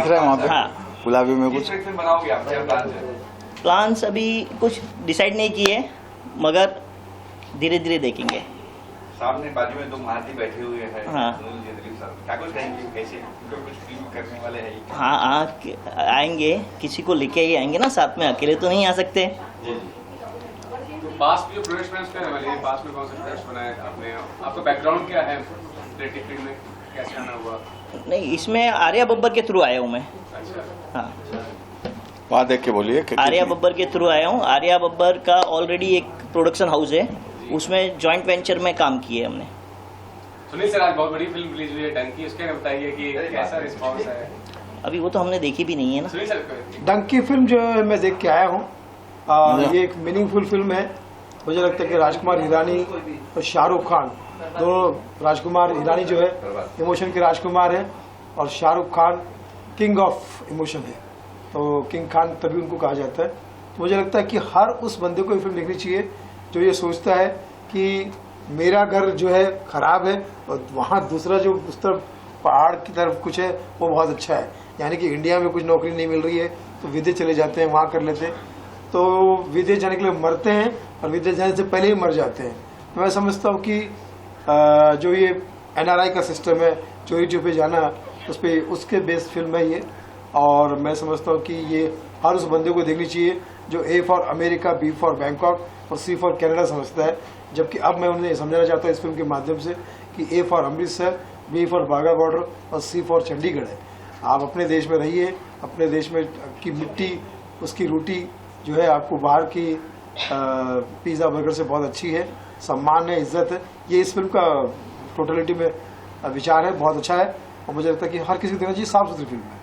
दिख रहा है वहाँ पे? हाँ। गुलाबी में कुछ फिल्म बनाओगे आप, क्या प्लान है? प्लान्स अभी कुछ डिसाइड नहीं किए, मगर धीरे धीरे देखेंगे। सामने बाजू में दो महारथी बैठे हुए हैं। हाँ। क्या कुछ कहेंगे, कैसे उनको कुछ फील करने वाले हैं? हाँ, आएंगे, किसी को लेके ही आएंगे ना साथ में, अकेले तो नहीं आ सकते। तो पास में जो प्रोजेक्ट्स में उसके वाले पास में कौन से प्रोजेक्ट्स बनाए आपने? आपका बैकग्राउंड क्या है क्रिएटिव फील्ड में, कैसे आना हुआ? नहीं, इसमें आर्या बब्बर के थ्रू आया हूँ मैं। अच्छा, हाँ, वहाँ देख के बोलिए। आर्या बब्बर के थ्रू आया हूँ। आर्या बब्बर का ऑलरेडी एक प्रोडक्शन हाउस है, उसमें जॉइंट वेंचर में काम किए हमने। सुनील सर आज बहुत बड़ी फिल्म रिलीज हुई है डंकी, उसके बारे में बताइए कि कैसा रिस्पॉन्स है? अभी वो तो हमने देखी भी नहीं है ना। सुनील सर डंकी फिल्म जो है मैं देख के आया हूँ। ये एक मीनिंगफुल फिल्म है। मुझे लगता है कि राजकुमार हिरानी और शाहरुख खान दोनों, राजकुमार हिरानी जो है इमोशन के राजकुमार है और Shahrukh Khan king of emotion है, तो किंग खान तभी उनको कहा जाता है। तो मुझे लगता है कि हर उस बंदे को ये फिल्म देखनी चाहिए जो ये सोचता है कि मेरा घर जो है खराब है और वहाँ दूसरा जो उस तरफ पहाड़ की तरफ कुछ है वो बहुत अच्छा है। यानी कि इंडिया में कुछ नौकरी नहीं मिल रही है तो विदेश चले जाते हैं, वहाँ कर लेते हैं। तो विदेश जाने के लिए मरते हैं और विदेश जाने से पहले ही मर जाते हैं। तो मैं समझता हूँ कि जो ये NRI का सिस्टम है, चोरी छुपे जाना, उस पर उसके बेस्ड फिल्म है ये। और मैं समझता हूँ कि ये हर उस बंदे को देखनी चाहिए जो A for America, B for Bangkok और C फॉर कनाडा समझता है। जबकि अब मैं उन्हें समझाना चाहता हूँ इस फिल्म के माध्यम से कि A for Amritsar, B for Wagah border और C फॉर चंडीगढ़ है। आप अपने देश में रहिए, अपने देश में की मिट्टी, उसकी रोटी जो है आपको बाहर की पिज़्ज़ा बर्गर से बहुत अच्छी है, सम्मान है, इज्जत है। ये इस फिल्म का टोटलिटी में विचार है, बहुत अच्छा है और मुझे लगता है कि हर किसी को देखना चाहिए। साफ सुथरी फिल्म है।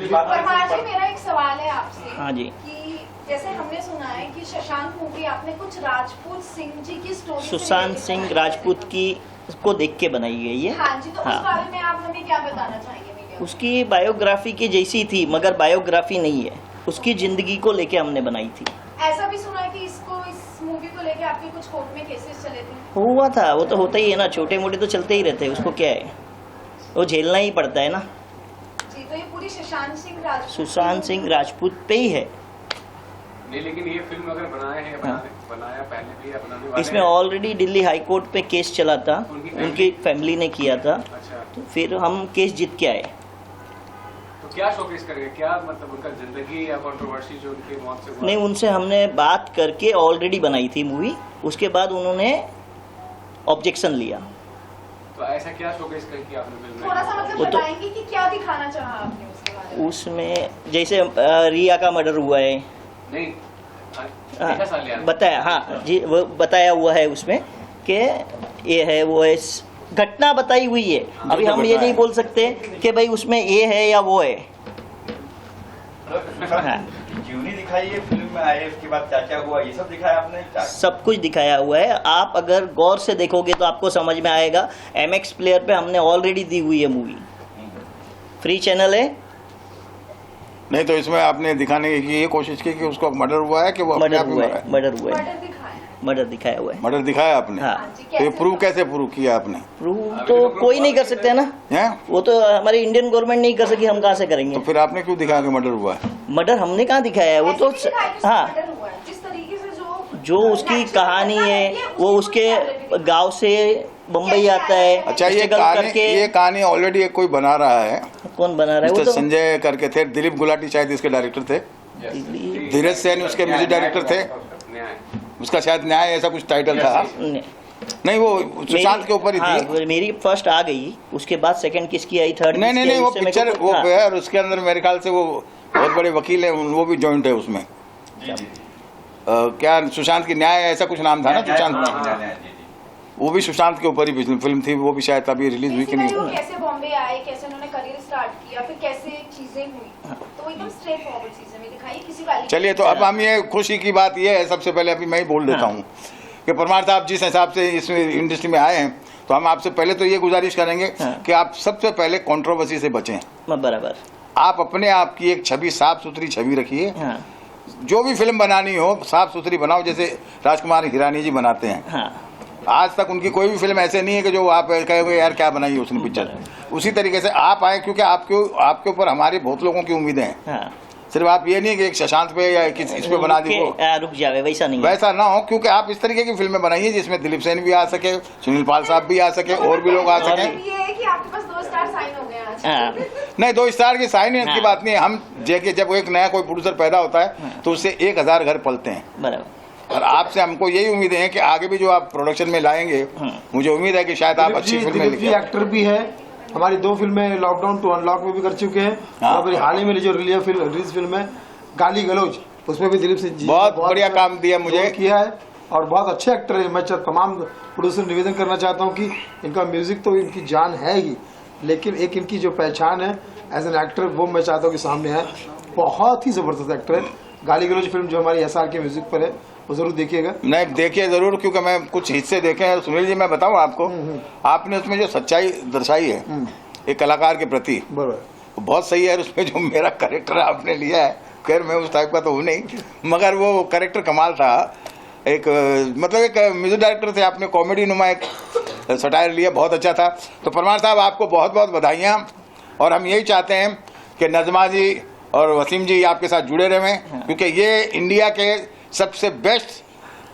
परमार जी, मेरा एक सवाल है आपसे। हाँ जी। कि जैसे हमने सुना है कि शशांक मूवी आपने कुछ राजपूत सिंह जी की स्टोरी से सुशांत related सिंह बनाई राजपूत की को देख के बनाई गई है। हाँ जी, तो हाँ। उस बारे में आप हमें क्या बताना चाहेंगे मीडिया को? उसकी बायोग्राफी की जैसी थी, मगर बायोग्राफी नहीं है, उसकी जिंदगी को लेके हमने बनाई थी। ऐसा भी सुना है कि इसको, इस मूवी को लेके आपके कुछ कोर्ट में केसेस चले थे? हुआ था, वो तो होता ही है ना, छोटे मोटे तो चलते ही रहते हैं, उसको क्या है, वो झेलना ही पड़ता है ना। जी, तो ये पूरी सुशांत सिंह राजपूत सुशांत सिंह राजपूत पे ही है। नहीं, लेकिन ये फिल्म अगर बनाए हैं, बनाया पहले भी या बनाने वाले इसमें हैं? ऑलरेडी दिल्ली हाई कोर्ट पे केस चला था, उनकी फैमिली ने किया था, अच्छा, तो फिर हम केस जीत के आए। तो क्या शोकेस करेंगे, क्या मतलब उनका जिंदगी या कंट्रोवर्सी जो उनकी मौत से हुआ? नहीं, उनसे हमने बात करके ऑलरेडी बनाई थी मूवी, उसके बाद उन्होंने ऑब्जेक्शन लिया। तो ऐसा क्या शोकेस करके आपने फिल्म में? थोड़ा सा मतलब वो तो- बताएंगे कि क्या दिखाना चाहा आपने उसके बारे में? उसमें जैसे रिया का मर्डर हुआ है, नहीं, हाँ, क्या साल यार? बताया, हाँ जी, वो बताया हुआ है उसमें कि ये है वो है, घटना बताई हुई है। अभी हम ये नहीं बोल सकते कि भाई उसमें ये है या वो है। हाँ, जीवनी दिखाई है फिल्म में आए, उसके बाद क्या क्या हुआ ये सब दिखाया आपने? सब कुछ दिखाया हुआ है। आप अगर गौर से देखोगे तो आपको समझ में आएगा। MX प्लेयर पे हमने ऑलरेडी दी हुई है मूवी, फ्री चैनल है। नहीं तो इसमें आपने दिखाने की ये कोशिश की कि उसको मर्डर हुआ है कि वो अपने मर्डर आप ही हुआ मरा है, है? मर्डर हुआ है, मर्डर दिखाया है। मर्डर दिखाया हुआ है। मर्डर दिखाया आपने? हाँ। जी, तो ये प्रूव कैसे प्रूव किया आपने? प्रूव तो कोई नहीं कर सकते ना, हैं? वो तो हमारी इंडियन गवर्नमेंट नहीं कर सकी, हम कहाँ से तो करेंगे? फिर आपने क्यों दिखाया कि मर्डर हुआ है? मर्डर हमने कहाँ दिखाया है? वो तो ऐसे भी दिखाया कि हाँ, मर्डर हुआ है। जिस तरीके से जो उसकी natural कहानी घटना है, घटी वो उसके गांव से बम्बई आता है। अच्छा, ये struggle करके। ये कहानी ऑलरेडी कोई बना रहा है, कौन बना रहा है? वो मिस्टर तो संजय करके थे, दिलीप गुलाटी शायद इसके डायरेक्टर थे, दिल्ली- धीरज सेन उसके म्यूजिक डायरेक्टर थे, न्याय। उसका शायद न्याय ऐसा कुछ टाइटल था। नहीं, नहीं, वो सुशांत के ऊपर ही हाँ, थी। मेरी फर्स्ट आ गई, उसके बाद सेकंड किसकी आई, थर्ड नहीं नहीं नहीं, वो पिक्चर वो है और उसके अंदर मेरे ख्याल से वो बहुत बड़े वकील है, वो भी जॉइंट है उसमें। क्या सुशांत की न्याय ऐसा कुछ नाम था ना, सुशांत, वो भी सुशांत के ऊपर ही फिल्म थी, वो भी शायद अभी रिलीज हुई कि नहीं। वो कैसे बॉम्बे आए, कैसे उन्होंने करियर स्टार्ट किया, फिर कैसे चीजें हुई, तो एकदम स्ट्रेट फॉरवर्ड चीजें में दिखाई, किसी वाली। चलिए, तो अब हम ये खुशी की बात ये है, सबसे पहले अभी मैं ही बोल देता हूँ कि परमार साहब जिस हिसाब से इस इंडस्ट्री में आए हैं, तो हम आपसे पहले तो ये गुजारिश करेंगे कि आप सबसे पहले कंट्रोवर्सी से बचें। बराबर। आप अपने आप की एक छवि, साफ सुथरी छवि रखिए। हाँ, जो भी फिल्म बनानी हो साफ सुथरी बनाओ, जैसे राजकुमार हिरानी जी बनाते हैं। हाँ, आज तक उनकी कोई भी फिल्म ऐसे नहीं है कि जो आप कहोगे यार क्या बनाई है उसने पिक्चर। उसी तरीके से आप आए क्योंकि आपके ऊपर हमारी बहुत लोगों की उम्मीदें हैं। हाँ। सिर्फ आप ये नहीं कि एक शशांत पे या इस पे बना दी वो रुक जावे, वैसा नहीं है। वैसा ना हो, क्योंकि आप इस तरीके की फिल्में बनाइए जिसमें दिलीप सेन भी आ सके, सुनील पाल साहब भी आ सके, और भी लोग आ सके। ये है कि आपके पास 2 स्टार साइन हो गए आज। हाँ। नहीं, 2 स्टार की साइन की हाँ। बात नहीं है। हम जब एक नया कोई प्रोड्यूसर पैदा होता है तो उससे 1000 घर पलते हैं। बराबर। और आपसे हमको यही उम्मीद है कि आगे भी जो आप प्रोडक्शन में लाएंगे, मुझे उम्मीद है कि शायद आप अच्छी फिल्में दिलीप जी लिखें। एक्टर भी है, हमारी 2 फिल्में लॉकडाउन टू अनलॉक में भी कर चुके हैं। हाँ। और हाल ही में जो रिलीज फिल्म है गाली गलौज, उसमें भी दिलीप सिंह जी बहुत बढ़िया काम दिया मुझे किया है और बहुत अच्छे एक्टर है। मैं तमाम प्रोड्यूसर निवेदन करना चाहता हूँ कि इनका म्यूजिक तो इनकी जान है ही, लेकिन एक इनकी जो पहचान है एज एन एक्टर वो मैं चाहता हूँ कि सामने है। बहुत ही जबरदस्त एक्टर है। गाली गलौज फिल्म जो हमारी SR के म्यूजिक पर है वो जरूर देखिएगा। नहीं, देखिए जरूर, क्योंकि मैं कुछ हिस्से देखे हैं। सुनील जी, मैं बताऊं आपको, आपने उसमें जो सच्चाई दर्शाई है एक कलाकार के प्रति, बराबर, बहुत सही है। उसमें जो मेरा कैरेक्टर आपने लिया है, खैर मैं उस टाइप का तो हूँ नहीं, मगर वो कैरेक्टर कमाल था। एक मतलब एक म्यूजिक डायरेक्टर थे, आपने कॉमेडी नुमा एक सटायर लिया, बहुत अच्छा था। तो परमार साहब आपको बहुत बहुत बधाइयाँ। और हम यही चाहते हैं कि नज़मा जी और वसीम जी आपके साथ जुड़े रहें, क्योंकि ये इंडिया के सबसे बेस्ट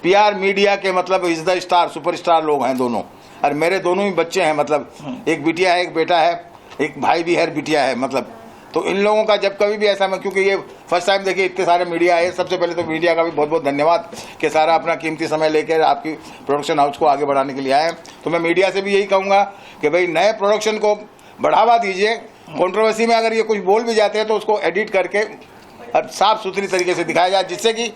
PR मीडिया के मतलब इज द स्टार, सुपरस्टार लोग हैं दोनों। और मेरे दोनों ही बच्चे हैं, मतलब एक बिटिया है, एक बेटा है, एक भाई भी है, बिटिया है। मतलब तो इन लोगों का जब कभी भी ऐसा, मैं क्योंकि ये फर्स्ट टाइम देखिए इतने सारे मीडिया आए, सबसे पहले तो मीडिया का भी बहुत बहुत धन्यवाद कि सारा अपना कीमती समय लेकर आपकी प्रोडक्शन हाउस को आगे बढ़ाने के लिए आए। तो मैं मीडिया से भी यही कहूँगा कि भाई नए प्रोडक्शन को बढ़ावा दीजिए। कंट्रोवर्सी में अगर ये कुछ बोल भी जाते हैं तो उसको एडिट करके और साफ सुथरी तरीके से दिखाया जाए, जिससे कि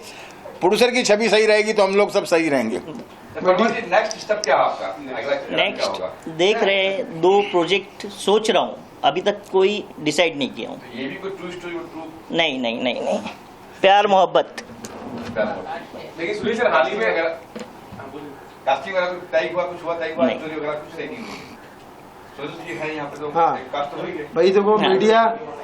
प्रोड्यूसर की छवि सही रहेगी तो हम लोग सब सही रहेंगे। नेक्स्ट स्टेप क्या होगा, अगला स्टेप क्या नेक्स्ट होगा? देख रहे हैं, 2 प्रोजेक्ट सोच रहा हूँ, अभी तक कोई डिसाइड नहीं किया हूँ। ये भी कोई ट्रू स्टोरी, ट्रू नहीं नहीं नहीं नहीं, प्यार मोहब्बत। लेकिन सुनील सर, हाल ही में अगर कास्टिंग वगैरह कुछ तय हुआ, कुछ हुआ तय हुआ, नहीं। स्टोरी वगैरह कुछ तय नहीं हुई। सुनील जी है यहाँ पे तो हाँ। कास्ट तो हुई है। भाई देखो, हाँ।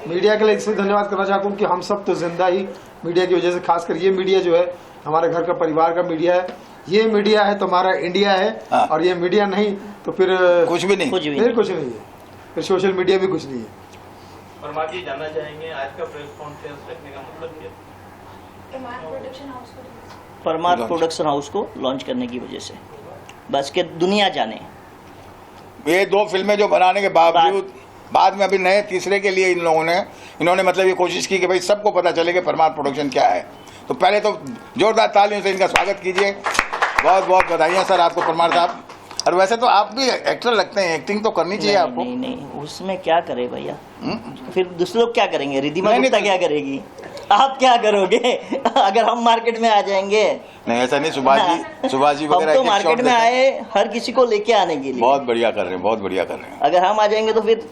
मीडिया के लिए इसलिए धन्यवाद करना चाहता हूँ कि हम सब तो जिंदा ही मीडिया की वजह से, खासकर ये मीडिया जो है हमारे घर का परिवार का मीडिया है। ये मीडिया है तो हमारा इंडिया है। हाँ। और ये मीडिया नहीं तो फिर कुछ भी नहीं। कुछ भी फिर नहीं। कुछ नहीं है, फिर सोशल मीडिया भी कुछ नहीं है। परमार जी जानना चाहेंगे आज का प्रेस कॉन्फ्रेंस रखने का मतलब क्या? परमार प्रोडक्शन हाउस को परमार प्रोडक्शन हाउस को लॉन्च करने की वजह से, बस के दुनिया जाने। ये 2 फिल्में जो बनाने के बावजूद बाद में अभी नए तीसरे के लिए इन्होंने मतलब ये कोशिश की कि भाई सबको पता चले कि परमार प्रोडक्शन क्या है। तो पहले तो जोरदार तालियों से इनका स्वागत कीजिए। बहुत बहुत बधाइयाँ सर आपको परमार साहब। और वैसे तो आप भी एक्टर लगते हैं, एक्टिंग तो करनी चाहिए आपको। नहीं नहीं, उसमें क्या करे भैया, फिर दूसरे लोग क्या करेंगे? रिद्धिमा नहीं, गुप्ता नहीं, क्या करेगी? आप क्या करोगे अगर हम मार्केट में आ जाएंगे? नहीं ऐसा नहीं, सुभाष जी हम वगैरह तो एक-एक मार्केट shot में देते हैं। आए हर किसी को लेके आने के लिए। बहुत बढ़िया कर रहे हैं, बहुत बढ़िया कर रहे हैं। अगर हम आ जाएंगे तो फिर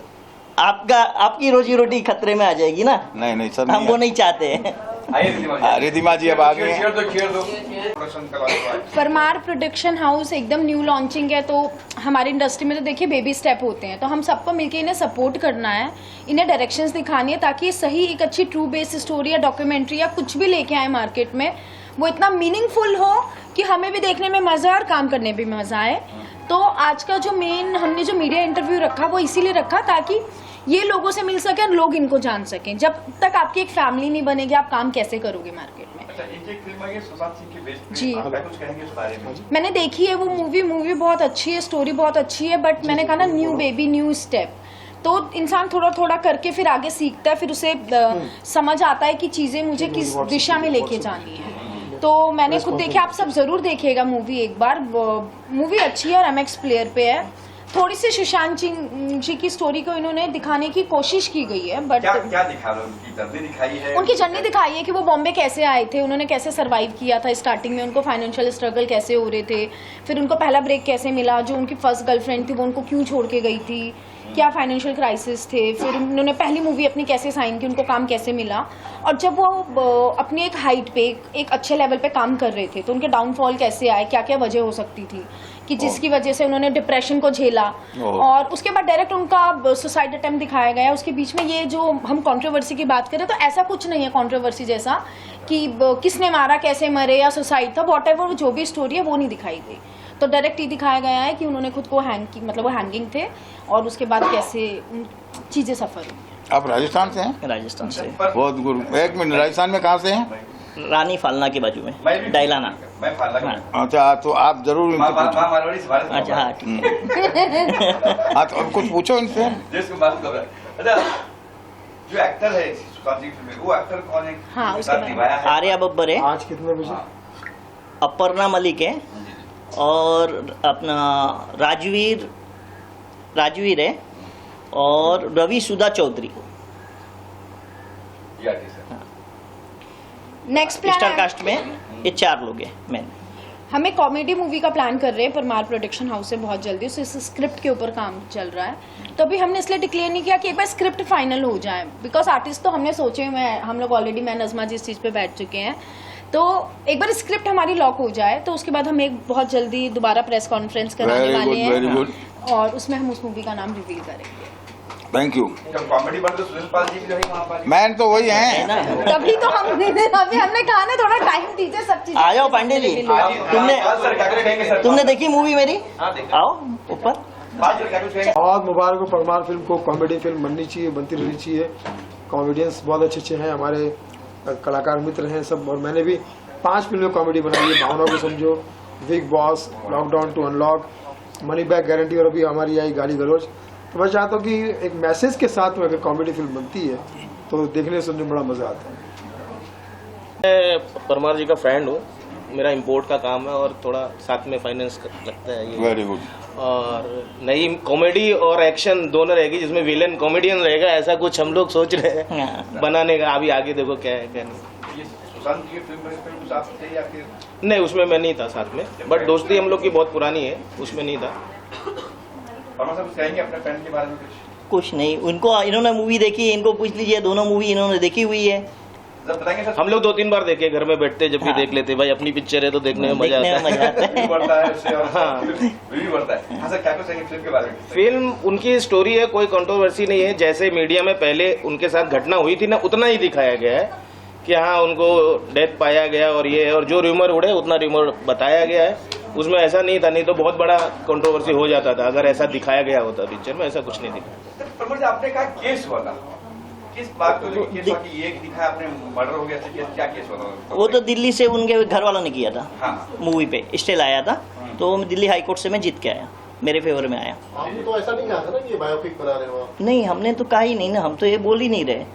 आपकी रोजी रोटी खतरे में आ जाएगी ना। नहीं सर, हम वो नहीं चाहते हैं। आइए रिद्धिमा जी अब आ गए हैं। खेल दो प्रोडक्शन करवा दो। परमार प्रोडक्शन हाउस एकदम न्यू लॉन्चिंग है, तो हमारी इंडस्ट्री में तो देखिए बेबी स्टेप होते हैं, तो हम सबको मिलके इन्हें सपोर्ट करना है, इन्हें डायरेक्शंस दिखानी है ताकि ये सही एक अच्छी ट्रू बेस्ड स्टोरी या डॉक्यूमेंट्री या कुछ भी लेके आए मार्केट में, वो इतना मीनिंगफुल हो कि हमें भी देखने में मजा आए और काम करने में मजा आए। तो आज का जो मेन हमने जो मीडिया इंटरव्यू रखा वो इसीलिए रखा ताकि ये लोगों से मिल सके और लोग इनको जान सकें। जब तक आपकी एक फैमिली नहीं बनेगी आप काम कैसे करोगे मार्केट में। अच्छा, इनकी एक फिल्म आई है सुशांत सिंह की बेस पे, जी। आप कुछ कहेंगे उस बारे में? मैंने देखी है वो मूवी बहुत अच्छी है, स्टोरी बहुत अच्छी है, बट मैंने कहा ना न्यू बेबी न्यू स्टेप, तो इंसान थोड़ा थोड़ा करके फिर आगे सीखता है, फिर उसे समझ आता है कि चीजें मुझे किस दिशा में लेके जानी है। तो मैंने खुद देखी, आप सब जरूर देखिएगा मूवी एक बार, मूवी अच्छी है और MX प्लेयर पे है। थोड़ी सी सुशांत जी की स्टोरी को इन्होंने दिखाने की कोशिश की गई है, बट क्या दिखा रहे हो? उनकी जर्नी दिखाई है, उनकी जर्नी दिखाई है कि वो बॉम्बे कैसे आए थे, उन्होंने कैसे सरवाइव किया था, स्टार्टिंग में उनको फाइनेंशियल स्ट्रगल कैसे हो रहे थे, फिर उनको पहला ब्रेक कैसे मिला, जो उनकी फर्स्ट गर्लफ्रेंड थी वो उनको क्यों छोड़ के गई थी, क्या फाइनेंशियल क्राइसिस थे, फिर उन्होंने पहली मूवी अपनी कैसे साइन की, उनको काम कैसे मिला, और जब वो अपनी एक हाइट पे एक अच्छे लेवल पे काम कर रहे थे तो उनके डाउनफॉल कैसे आए, क्या क्या वजह हो सकती थी कि जिसकी वजह से उन्होंने डिप्रेशन को झेला, और उसके बाद डायरेक्ट उनका सुसाइड अटेम्प्ट दिखाया गया। उसके बीच में ये जो हम कंट्रोवर्सी की बात करें तो ऐसा कुछ नहीं है कंट्रोवर्सी जैसा कि किसने मारा, कैसे मरे या सुसाइड था, वॉट एवर जो भी स्टोरी है वो नहीं दिखाई गई। तो डायरेक्ट ये दिखाया गया है कि उन्होंने खुद को हैंग की, मतलब वो हैंगिंग थे और उसके बाद कैसे चीज़ें सफ़र हुई। आप राजस्थान से हैं? राजस्थान से। बहुत गुरु। एक मिनट, राजस्थान में कहाँ से हैं? रानी फालना के बाजू में, मैं भी- डायलाना। मैं फाला का अच्छा, तो आप जरूर इनको पूछो। मारवाड़ी से भारत अच्छा हाँ ठीक है। हाँ, तो अब कुछ पूछो इनसे। जिसको बात कर रहा है। अच्छा, जो एक्टर है इस सुशांत सिंह फिल्म में, वो एक्टर कौन है? हाँ, उसके साथ बारे में। निभाया है। आर्या बब्बर है, आज कितने बजे? अपर्णा मलिक है और अपना राजवीर है और रवि सुधा चौधरी। ये आर्टिस्ट है। नेक्स्ट स्टार प्लान कास्ट में ये 4 लोग हैं मेन। हमें कॉमेडी मूवी का प्लान कर रहे हैं परमार प्रोडक्शन हाउस से बहुत जल्दी, उस स्क्रिप्ट के ऊपर काम चल रहा है। तो अभी हमने इसलिए डिक्लेयर नहीं किया कि एक बार स्क्रिप्ट फाइनल हो जाए, बिकॉज आर्टिस्ट तो हमने सोचे हुए हैं, हम लोग ऑलरेडी मैं नज़मा जी इस चीज़ पे बैठ चुके हैं। तो एक बार स्क्रिप्ट हमारी लॉक हो जाए तो उसके बाद हम एक बहुत जल्दी दोबारा प्रेस कॉन्फ्रेंस कराने Very वाले good, very हैं good. और उसमें हम उस मूवी का नाम रिवील करेंगे। Thank you. जब कॉमेडी बन तो सुनील पाल जी भी जो है वहाँ पर। मैन तो वही है हैं। ना। तभी तो अभी हमने कहा ना थोड़ा टाइम दीजिए सब चीजें। आ जाओ पांडे जी, तुमने देखी मूवी मेरी? आओ ऊपर। बहुत मुबारक हो परमार फिल्म को। कॉमेडी फिल्म बननी चाहिए, बनती रहनी चाहिए। कॉमेडियंस बहुत अच्छे अच्छे हैं, हमारे कलाकार मित्र हैं सब। और मैंने भी 5 फिल्में कॉमेडी बनाई है, भावना को समझो, Bigg Boss, lockdown to unlock, money back guarantee और अभी हमारी आई गाली गलौज। तो मैं चाहता हूँ कि एक मैसेज के साथ में अगर कॉमेडी फिल्म बनती है तो देखने सुनने में बड़ा मजा आता है। मैं परमार जी का फ्रेंड हूँ, मेरा इंपोर्ट का काम है और थोड़ा साथ में फाइनेंस लगता है ये। Very good. और नई कॉमेडी और एक्शन दोनों रहेगी, जिसमें विलेन कॉमेडियन रहेगा, ऐसा कुछ हम लोग सोच रहे हैं बनाने का। अभी आगे देखो क्या है क्या नहीं। ये सुशांत की फिल्म साथ थे या फिर? नहीं, उसमें मैं नहीं था साथ में, बट दोस्ती हम लोग की बहुत पुरानी है, उसमें नहीं था। परमार साहब कहेंगे अपने फ्रेंड के बारे में कुछ? नहीं, उनको इन्होंने मूवी देखी, इनको पूछ लीजिए, दोनों मूवी इन्होंने देखी हुई है। जब बताएंगे सर। हम लोग 2-3 बार देखे, घर में बैठते जब भी देख लेते, भाई अपनी पिक्चर है तो देखने में मजा आता है। भी बढ़ता है उससे और हाँ। भी बढ़ता है। हाँ सर, क्या कुछ कहेंगे फिल्म के बारे में? फिल्म उनकी स्टोरी है, कोई कंट्रोवर्सी नहीं है। जैसे मीडिया में पहले उनके साथ घटना हुई थी ना, उतना ही दिखाया गया है कि हाँ उनको डेथ पाया गया और ये, और जो र्यूमर उड़े उतना र्यूमर बताया गया है। उसमें ऐसा नहीं था, नहीं तो बहुत बड़ा कंट्रोवर्सी हो जाता था अगर ऐसा दिखाया गया होता। पिक्चर में ऐसा कुछ नहीं दिखा। परमार जी, आपने कहा केस हुआ था, किस बात को लेकर केस हुआ कि ये दिखाया आपने मर्डर हो गया था, क्या केस हुआ था? वो तो दिल्ली से उनके घर वालों ने किया था, हाँ। मूवी पे स्टे लाया था, तो दिल्ली हाई कोर्ट से मैं जीत के आया, मेरे फेवर में आया। आपने तो ऐसा नहीं कहा था ना कि ये बायोपिक बना रहे हो आप? नहीं, हमने तो कहा ही नहीं ना, हम तो ये बोल ही नहीं रहे।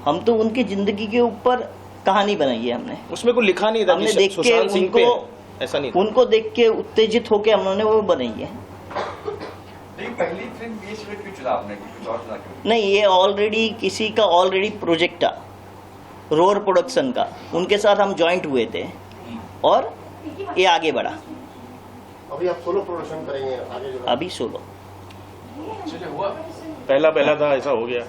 हम तो उनकी जिंदगी के ऊपर कहानी बनाई है हमने। उसमें कुछ लिखा नहीं था हमने कि देख के सुशांत सिंह पे ऐसा नहीं था। उनको देख के उत्तेजित होके हमने वो बनाई है। नहीं, पहली फिल्म ये सिर्फ क्यों चुना आपने, कुछ और चुना क्यों? नहीं, ये ऑलरेडी किसी का ऑलरेडी प्रोजेक्ट था, रोर प्रोडक्शन का, उनके साथ हम ज्वाइंट हुए थे और ये आगे बढ़ा। अभी आप सोलो प्रोडक्शन करेंगे आगे जो? अभी सोलो। पहला था, ऐसा हो गया।